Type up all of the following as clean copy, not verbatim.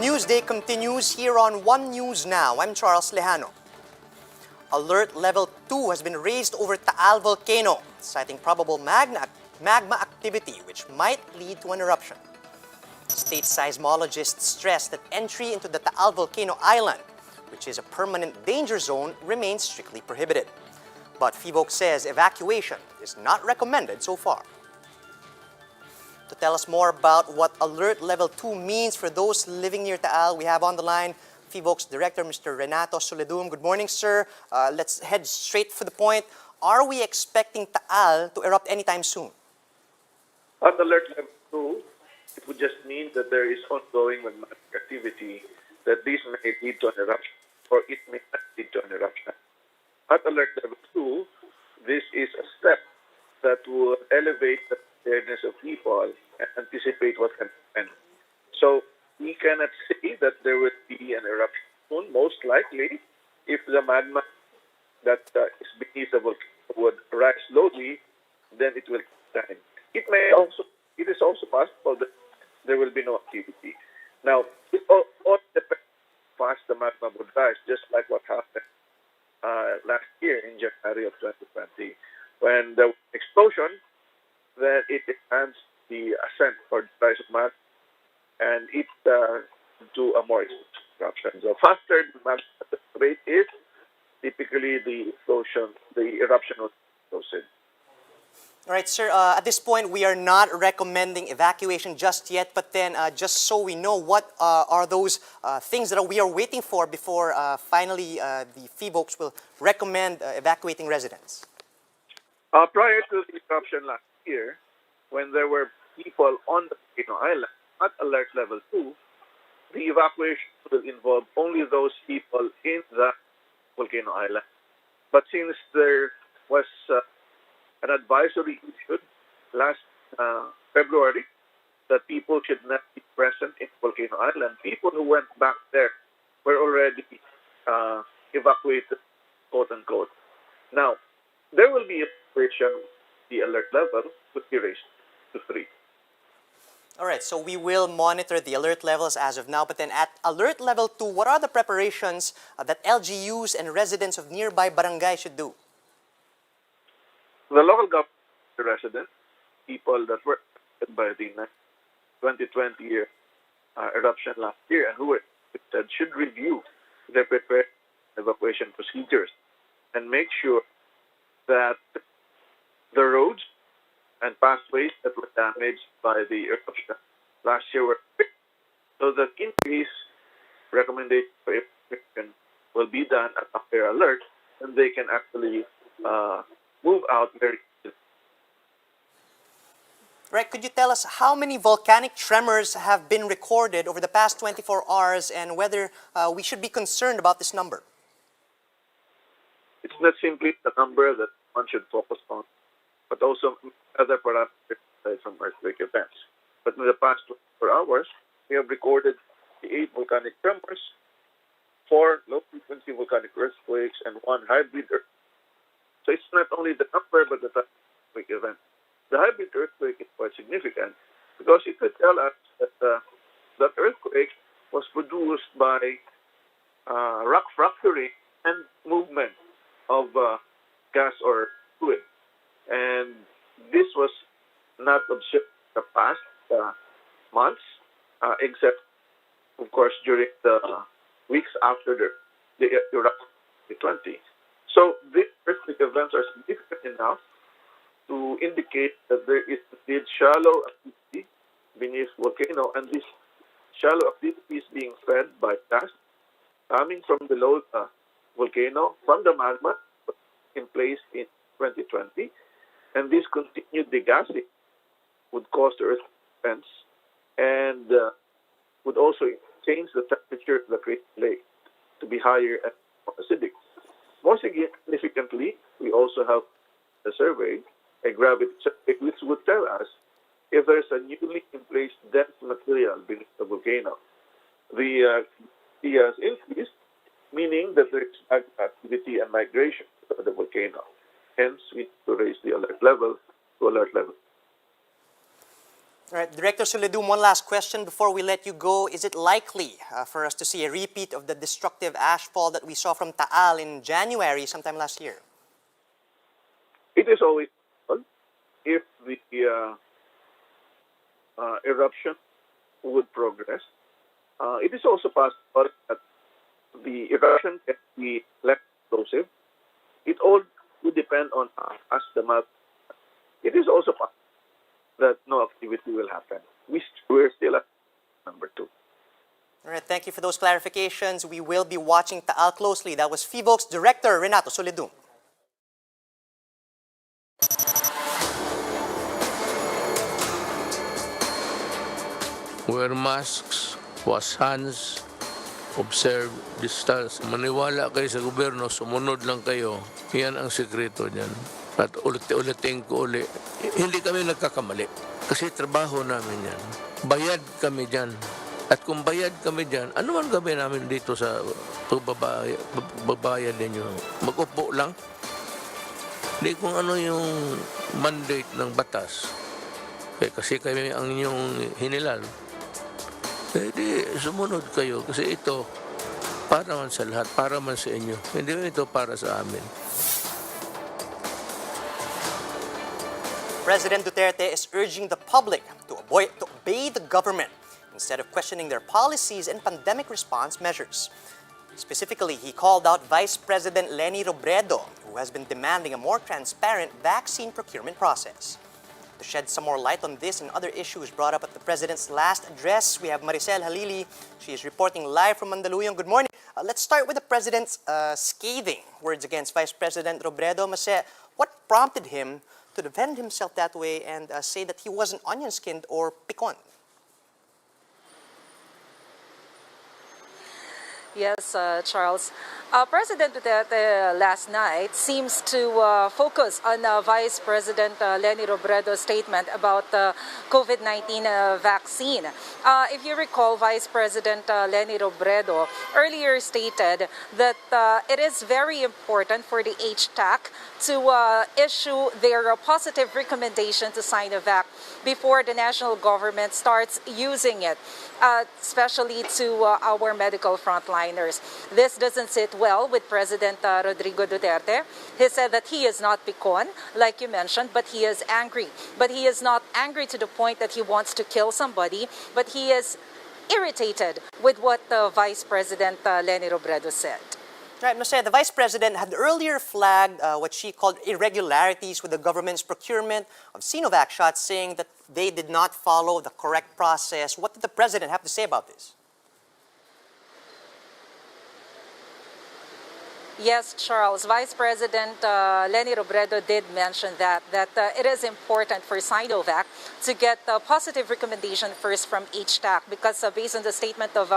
News Day continues here on One News Now. I'm Charles Lejano. Alert Level 2 has been raised over Taal Volcano, citing probable magma activity which might lead to an eruption. State seismologists stress that entry into the Taal Volcano Island, which is a permanent danger zone, remains strictly prohibited. But Philhealth says evacuation is not recommended so far. To tell us more about what Alert Level 2 means for those living near Taal, we have on the line Philhealth's Director, Mr. Renato Soledum. Good morning, sir. Let's head straight for the point. Are we expecting Taal to erupt anytime soon? At Alert Level 2, it would just mean that there is ongoing magmatic activity, that this may lead to an eruption, or it may not lead to an eruption. At Alert Level 2, this is a step that will elevate the awareness of people and anticipate what can happen. So we cannot say that there will be an eruption soon. Most likely, if the magma that is beneath the volcano would rise slowly, then it will take time. It is also possible that there will be no activity. Now, it all depends how fast the magma would rise, just like what happened last year in January of 2020. When the explosion, then it enhanced the ascent or the rise of magma, and it do a more eruption. So faster the magma rate is, typically the eruption will proceed. All right, sir. At this point, we are not recommending evacuation just yet, but then just so we know, what are those things that we are waiting for before finally the Philhealth will recommend evacuating residents? Prior to the eruption last year, when there were people on the volcano island at Alert Level 2, the evacuation will involve only those people in the volcano island. But since there was an advisory issued last February that people should not be present in Volcano Island, people who went back there were already evacuated, quote unquote. Now, there will be evacuation. The alert level would be raised to 3. All right, so we will monitor the alert levels as of now, but then at Alert Level 2, what are the preparations that LGUs and residents of nearby barangay should do? The local government residents, people that were affected by the 2020 year eruption last year and who were affected, should review their prepared evacuation procedures and make sure that the roads and pathways that were damaged by the eruption last year were fixed, so that in case recommendation for evacuation will be done at a fair alert, and they can actually move out very quickly. Right, could you tell us how many volcanic tremors have been recorded over the past 24 hours and whether we should be concerned about this number? It's not simply the number that one should focus on, but also other parameters aside from earthquake events. But in the past 24 hours, we have recorded 8 volcanic tremors, 4 low-frequency volcanic earthquakes, and 1 hybrid earthquake. So it's not only the number, but the type of earthquake event. The hybrid earthquake is quite significant because it could tell us that that earthquake was produced by rock fracturing and movement of gas or fluid. And this was not observed in the past months, except, of course, during the weeks after the eruption of 2020. So these earthquake events are significant enough to indicate that there is indeed shallow activity beneath volcano, and this shallow activity is being fed by gas coming from below the volcano from the magma in place in 2020, and this continued degassing would cause the earthquake events and would also change the temperature of the Great Lake to be higher and more acidic. More significantly, we also have a survey, a gravity survey, which would tell us if there's a newly in place dense material beneath the volcano. The has increased, meaning that there is activity and migration of the volcano. Hence, we need to raise the alert level to alert level. All right, Director Soledum, one last question before we let you go. Is it likely for us to see a repeat of the destructive ashfall that we saw from Taal in January sometime last year? It is always possible if the eruption would progress. It is also possible that the eruption can be less explosive. It all would depend on as the map. It is also possible that no activity will happen. We're still at number 2. All right, thank you for those clarifications. We will be watching Taal closely. That was Philhealth's Director, Renato Soledum. Wear masks, wash hands, observe distance. Maniwala kayo sa gobyerno, sumunod lang kayo. Yan ang sekreto niyan. At ulit-ulitin ko uli, hindi kami nagkakamali. Kasi trabaho namin yan. Bayad kami dyan. At kung bayad kami dyan, ano man gawin namin dito sa pagbabayad ninyo? Mag-upo lang? Hindi kung ano yung mandate ng batas. Kasi kami ang inyong hinilal. Di sumunod kayo. Kasi ito, para man sa lahat, para man sa inyo. Hindi ito para sa amin. President Duterte is urging the public to obey the government instead of questioning their policies and pandemic response measures. Specifically, he called out Vice President Leni Robredo, who has been demanding a more transparent vaccine procurement process. To shed some more light on this and other issues brought up at the President's last address, we have Maricel Halili. She is reporting live from Mandaluyong. Good morning. Let's start with the President's scathing words against Vice President Robredo. Mase, what prompted him to defend himself that way and say that he wasn't onion-skinned or picon? Yes, Charles. President Duterte last night seems to focus on Vice President Leni Robredo's statement about the COVID-19 vaccine. If you recall, Vice President Leni Robredo earlier stated that it is very important for the HTAC to issue their positive recommendation to Sinovac before the national government starts using it, especially to our medical frontliners. This doesn't sit well with President Rodrigo Duterte. He said that he is not picon, like you mentioned, but he is angry. But he is not angry to the point that he wants to kill somebody, but he is irritated with what Vice President Leni Robredo said. Right, Mase, the Vice President had earlier flagged what she called irregularities with the government's procurement of Sinovac shots, saying that they did not follow the correct process. What did the President have to say about this? Yes, Charles. Vice President Leni Robredo did mention that it is important for Sinovac to get a positive recommendation first from HTAC because based on the statement of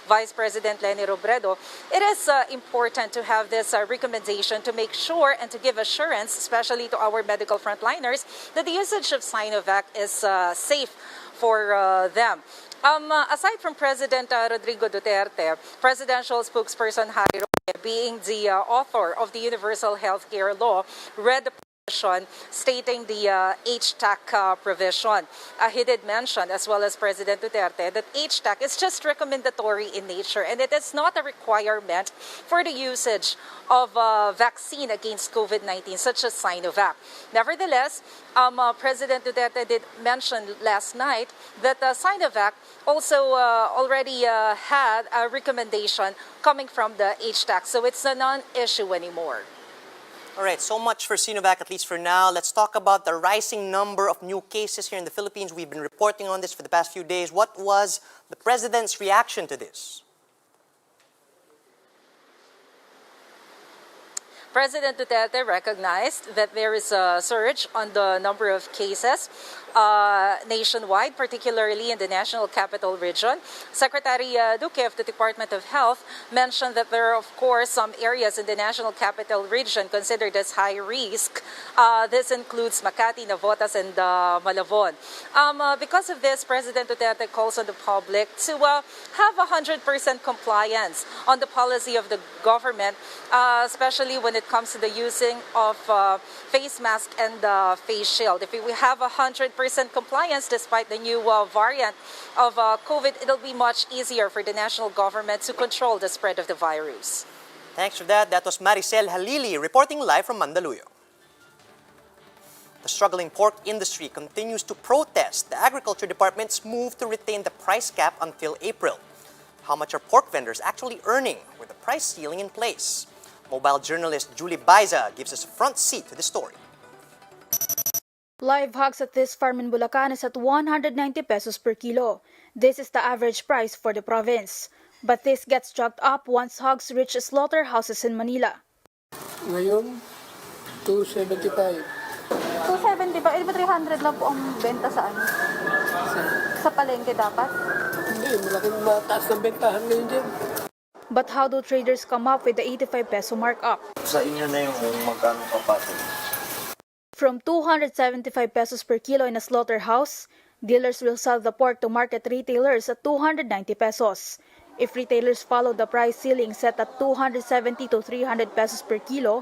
Vice President Leni Robredo, it is important to have this recommendation to make sure and to give assurance, especially to our medical frontliners, that the usage of Sinovac is safe for them. Aside from President Rodrigo Duterte, presidential spokesperson Harry Roque, being the author of the Universal Healthcare Law, read the provision stating the HTAC provision. He did mention, as well as President Duterte, that HTAC is just recommendatory in nature and it is not a requirement for the usage of vaccine against COVID-19, such as Sinovac. Nevertheless, President Duterte did mention last night that Sinovac also already had a recommendation coming from the HTAC, so it's a non-issue anymore. All right, so much for Sinovac, at least for now. Let's talk about the rising number of new cases here in the Philippines. We've been reporting on this for the past few days. What was the President's reaction to this? President Duterte recognized that there is a surge on the number of cases nationwide, particularly in the National Capital Region. Secretary Duque of the Department of Health mentioned that there are, of course, some areas in the National Capital Region considered as high risk. This includes Makati, Navotas, and Malabon. Because of this, President Duterte calls on the public to have 100% compliance on the policy of the government, especially when it comes to the using of face mask and face shield. If we have 100% 100% compliance despite the new variant of COVID, it'll be much easier for the national government to control the spread of the virus. Thanks for that. That was Maricel Halili reporting live from Mandaluyong. The struggling pork industry continues to protest the Agriculture Department's move to retain the price cap until April. How much are pork vendors actually earning with the price ceiling in place? Mobile journalist Julie Baiza gives us a front seat to the story. Live hogs at this farm in Bulacan is at 190 pesos per kilo. This is the average price for the province. But this gets jacked up once hogs reach slaughterhouses in Manila. Ngayon, 275. 270 ba? 300 lang po ang benta sa ano? Sa palengke dapat? Hindi, malaking mataas ng bentahan ngayon dyan. But how do traders come up with the 85 peso markup? Sa inyo na yung magkano kapatid. From 275 pesos per kilo in a slaughterhouse, dealers will sell the pork to market retailers at 290 pesos. If retailers follow the price ceiling set at 270 to 300 pesos per kilo,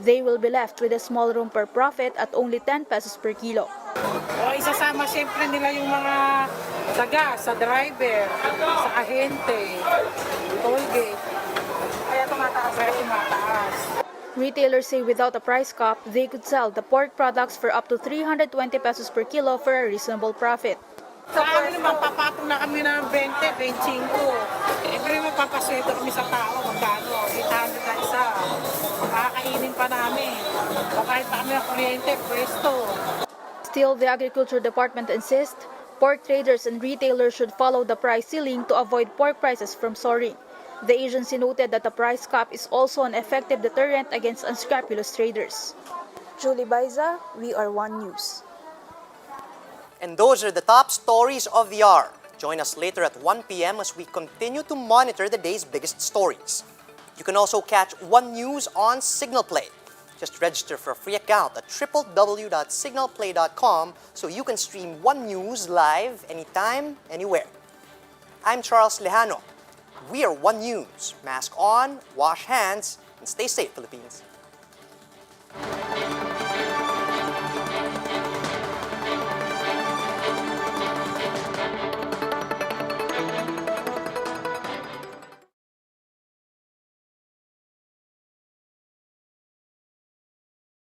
they will be left with a small room per profit at only 10 pesos per kilo. O isasama siyempre nila yung mga taga, sa driver, sa ahente, toll gate. Kaya tumataas. Retailers say without a price cap, they could sell the pork products for up to 320 pesos per kilo for a reasonable profit. Sa amin naman, papatong na kami ng 20, 25. Every magpapasweldo kami sa tao, magkano, 800 na isa. Makakainin pa namin. Papahit pa kami ng kuryente, pwesto. Still, the Agriculture Department insists pork traders and retailers should follow the price ceiling to avoid pork prices from soaring. The agency noted that the price cap is also an effective deterrent against unscrupulous traders. Julie Baiza, We Are One News. And those are the top stories of the hour. Join us later at 1 p.m. as we continue to monitor the day's biggest stories. You can also catch One News on Signal Play. Just register for a free account at www.signalplay.com so you can stream One News live anytime, anywhere. I'm Charles Lejano. We are One News. Mask on, wash hands, and stay safe, Philippines.